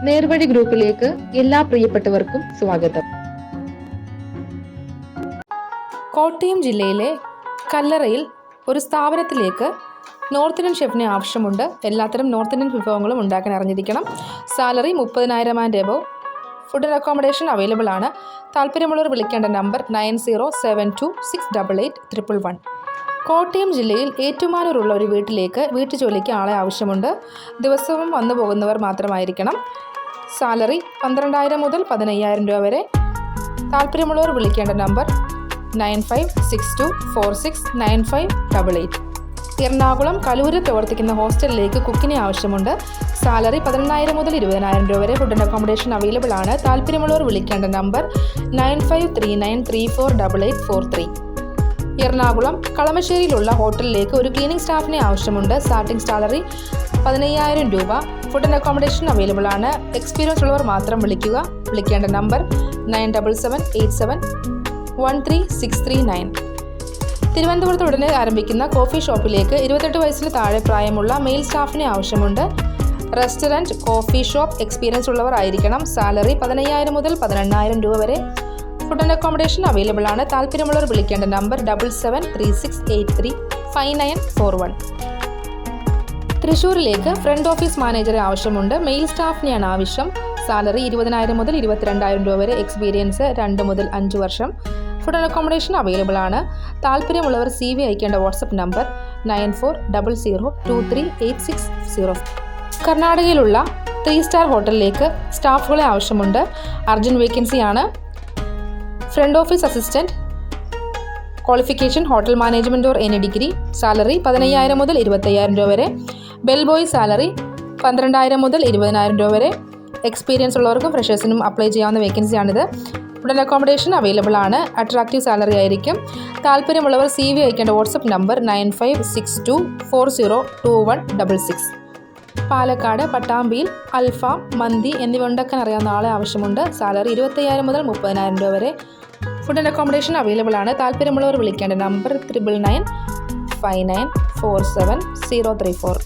നേർവഴി ഗ്രൂപ്പിലേക്ക് എല്ലാ പ്രിയപ്പെട്ടവർക്കും സ്വാഗതം. കോട്ടയം ജില്ലയിലെ കല്ലറയിൽ ഒരു സ്ഥാപനത്തിലേക്ക് നോർത്ത് ഇന്ത്യൻ ഷെഫിനെ ആവശ്യമുണ്ട്. എല്ലാത്തരം നോർത്ത് ഇന്ത്യൻ വിഭവങ്ങളും ഉണ്ടാക്കാൻ അറിഞ്ഞിരിക്കണം. Salary 30,000 and above. Food and accommodation available ആണ്. താല്പര്യമുള്ളവർ വിളിക്കേണ്ട നമ്പർ 9072688111. കോട്ടയം ജില്ലയിൽ ഏറ്റുമാനൂരുള്ള ഒരു വീട്ടിലേക്ക് വീട്ടുജോലിക്ക് ആളെ ആവശ്യമുണ്ട്. ദിവസവും വന്നു പോകുന്നവർ മാത്രമായിരിക്കണം. സാലറി 12,000 മുതൽ 15,000 രൂപ വരെ. താല്പര്യമുള്ളവർ വിളിക്കേണ്ട നമ്പർ 9562469588. എറണാകുളം കലൂരിൽ പ്രവർത്തിക്കുന്ന ഹോസ്റ്റലിലേക്ക് കുക്കിനെ ആവശ്യമുണ്ട്. സാലറി 18,000 മുതൽ 20,000 രൂപ വരെ. ഫുഡ് ആൻഡ് അക്കോമഡേഷൻ അവൈലബിൾ ആണ്. താല്പര്യമുള്ളവർ വിളിക്കേണ്ട നമ്പർ 9539348843. എറണാകുളം കളമശ്ശേരിയിലുള്ള ഹോട്ടലിലേക്ക് ഒരു ക്ലീനിംഗ് സ്റ്റാഫിനെ ആവശ്യമുണ്ട്. സ്റ്റാർട്ടിംഗ് സാലറി 15,000 രൂപ. ഫുഡ് ആൻഡ് അക്കോമഡേഷൻ അവൈലബിൾ ആണ്. എക്സ്പീരിയൻസ് ഉള്ളവർ മാത്രം വിളിക്കുക. വിളിക്കേണ്ട നമ്പർ 9778713639. തിരുവനന്തപുരത്ത് ഉടനെ ആരംഭിക്കുന്ന കോഫി ഷോപ്പിലേക്ക് 28 വയസ്സിന് താഴെ പ്രായമുള്ള മെയിൽ സ്റ്റാഫിനെ ആവശ്യമുണ്ട്. റെസ്റ്റോറൻറ്റ്, കോഫി ഷോപ്പ് എക്സ്പീരിയൻസ് ഉള്ളവർ ആയിരിക്കണം. സാലറി 15,000 മുതൽ 18,000 രൂപ വരെ. ഫുഡ് ആൻഡ് അക്കോമഡേഷൻ അവൈലബിൾ ആണ്. താല്പര്യമുള്ളവർ വിളിക്കേണ്ട നമ്പർ 7736835941. തൃശ്ശൂരിലേക്ക് ഫ്രണ്ട് ഓഫീസ് മാനേജറെ ആവശ്യമുണ്ട്. മെയിൽ സ്റ്റാഫിനെയാണ് ആവശ്യം. സാലറി 20,000 മുതൽ 22,000 രൂപ വരെ. എക്സ്പീരിയൻസ് 2 മുതൽ 5 വർഷം. ഫുഡ് ആൻഡ് അക്കോമഡേഷൻ അവൈലബിൾ ആണ്. താല്പര്യമുള്ളവർ CV അയക്കേണ്ട വാട്സപ്പ് നമ്പർ 9400238600. കർണാടകയിലുള്ള 3 സ്റ്റാർ ഹോട്ടലിലേക്ക് സ്റ്റാഫുകളെ ആവശ്യമുണ്ട്. അർജന്റ് വേക്കൻസിയാണ്. Front office assistant. Qualification hotel management or any degree. Salary 15,000 മുതൽ 25,000 രൂപ വരെ. ബെൽ ബോയ് സാലറി 12,000 മുതൽ 20,000 രൂപ വരെ. എക്സ്പീരിയൻസ് ഉള്ളവർക്കും ഫ്രഷേഴ്സിനും അപ്ലൈ ചെയ്യാവുന്ന വേക്കൻസിയാണിത്. ഫുഡ് ആൻഡ് അക്കോമഡേഷൻ അവൈലബിൾ ആണ്. അട്രാക്റ്റീവ് സാലറി ആയിരിക്കും. താല്പര്യമുള്ളവർ CV അയക്കേണ്ട വാട്സപ്പ് നമ്പർ 9562402166. പാലക്കാട് പട്ടാമ്പിയിൽ അൽഫാം, മന്തി എന്നിവ ഉണ്ടാക്കാൻ അറിയാവുന്ന ആളെ ആവശ്യമുണ്ട്. സാലറി 25,000 മുതൽ 30,000 രൂപ വരെ. ഫുഡ് ആൻഡ് അക്കോമഡേഷൻ അവൈലബിൾ ആണ്. താല്പര്യമുള്ളവർ വിളിക്കേണ്ട നമ്പർ 9995947034.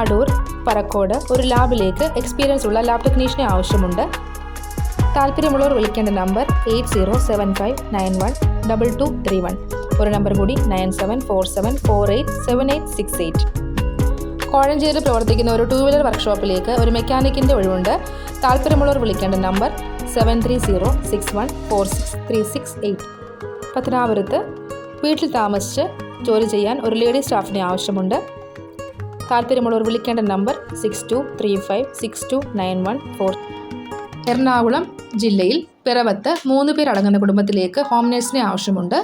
അടൂർ പറക്കോട് ഒരു ലാബിലേക്ക് എക്സ്പീരിയൻസ് ഉള്ള ലാബ് ടെക്നീഷ്യനെ ആവശ്യമുണ്ട്. താല്പര്യമുള്ളവർ വിളിക്കേണ്ട നമ്പർ 8075912231. ഒരു നമ്പർ കൂടി 9747487868. കോഴഞ്ചേരിയിൽ പ്രവർത്തിക്കുന്ന ഒരു 2 വീലർ വർക്ക്ഷോപ്പിലേക്ക് ഒരു മെക്കാനിക്കിൻ്റെ ഒഴിവുണ്ട്. താല്പര്യമുള്ളവർ വിളിക്കേണ്ട നമ്പർ 7306146368. പത്തനാപുരത്ത് വീട്ടിൽ താമസിച്ച് ജോലി ചെയ്യാൻ ഒരു ലേഡി സ്റ്റാഫിനെ ആവശ്യമുണ്ട്. താല്പര്യമുള്ളവർ വിളിക്കേണ്ട നമ്പർ 6235629114. എറണാകുളം ജില്ലയിൽ പിറവത്ത് 3 പേർ അടങ്ങുന്ന കുടുംബത്തിലേക്ക് ഹോം നേഴ്സിനെ ആവശ്യമുണ്ട്.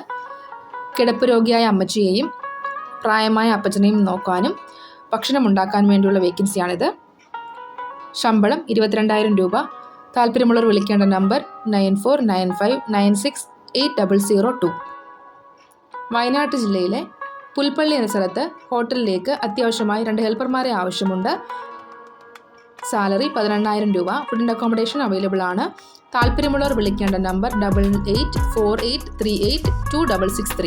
കിടപ്പ് രോഗിയായ അമ്മച്ചിയെയും പ്രായമായ അപ്പച്ചനെയും നോക്കാനും ഭക്ഷണം ഉണ്ടാക്കാൻ വേണ്ടിയുള്ള വേക്കൻസിയാണിത്. ശമ്പളം 22,000 രൂപ. താല്പര്യമുള്ളവർ വിളിക്കേണ്ട നമ്പർ 9495968002. വയനാട് ജില്ലയിലെ പുൽപ്പള്ളി എന്ന സ്ഥലത്ത് ഹോട്ടലിലേക്ക് അത്യാവശ്യമായി 2 ഹെൽപ്പർമാരെ ആവശ്യമുണ്ട്. സാലറി 18,000 രൂപ. ഫുഡ് ആൻഡ് അക്കോമഡേഷൻ അവൈലബിൾ ആണ്. താല്പര്യമുള്ളവർ വിളിക്കേണ്ട നമ്പർ 8848382663.